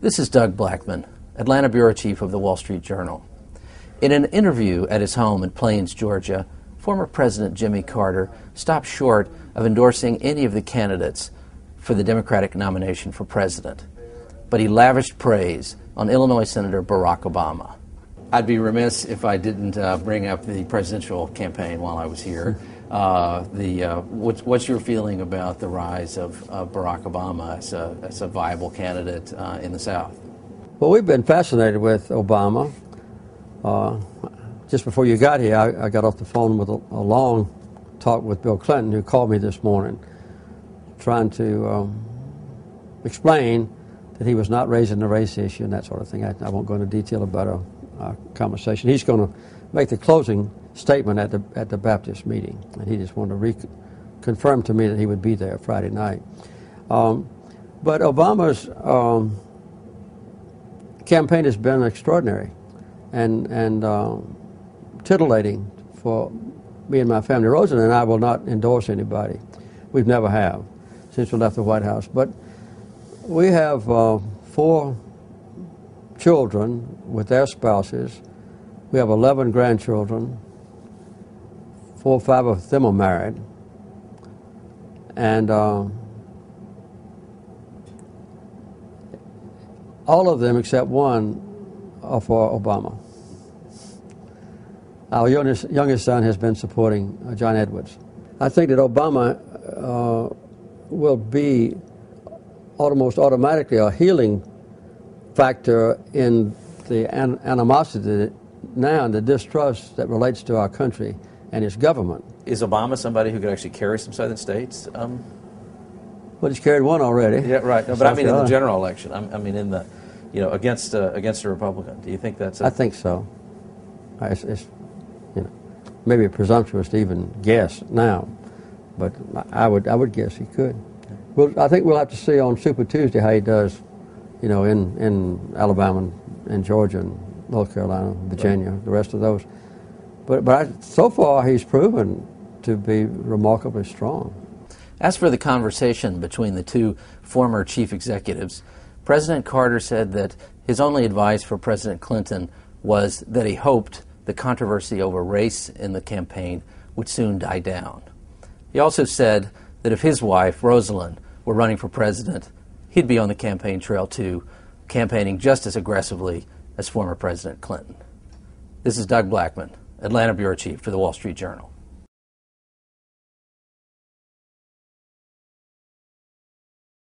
This is Doug Blackman, Atlanta Bureau Chief of the Wall Street Journal. In an interview at his home in Plains, Georgia, former President Jimmy Carter stopped short of endorsing any of the candidates for the Democratic nomination for president, but he lavished praise on Illinois Senator Barack Obama. I'd be remiss if I didn't bring up the presidential campaign while I was here. What's your feeling about the rise of Barack Obama as a viable candidate in the South? Well, we've been fascinated with Obama. Just before you got here, I got off the phone with a long talk with Bill Clinton, who called me this morning, trying to explain that he was not raising the race issue and that sort of thing. I won't go into detail about our conversation. He's going to make the closing statement at the Baptist meeting, and he just wanted to reconfirm to me that he would be there Friday night. But Obama's campaign has been extraordinary and titillating for me and my family. Rosen and I will not endorse anybody. We've never have since we left the White House. But we have 4 children with their spouses. We have 11 grandchildren. 4 or 5 of them are married. And all of them except one are for Obama. Our youngest son has been supporting John Edwards. I think that Obama will be almost automatically a healing factor in the animosity now and the distrust that relates to our country and its government. Is Obama somebody who could actually carry some southern states? Well, he's carried one already. Yeah, right. No, but I mean in the general election. I mean in the, against a Republican. Do you think that's? I think so. It's maybe presumptuous to even guess now, but I would guess he could. Well, I think we'll have to see on Super Tuesday how he does, in Alabama and Georgia and North Carolina, Virginia, right. The rest of those. But so far he's proven to be remarkably strong. As for the conversation between the two former chief executives, President Carter said that his only advice for President Clinton was that he hoped the controversy over race in the campaign would soon die down. He also said that if his wife, Rosalind, were running for president, he'd be on the campaign trail too, campaigning just as aggressively as former President Clinton. This is Doug Blackman, Atlanta Bureau Chief for the Wall Street Journal.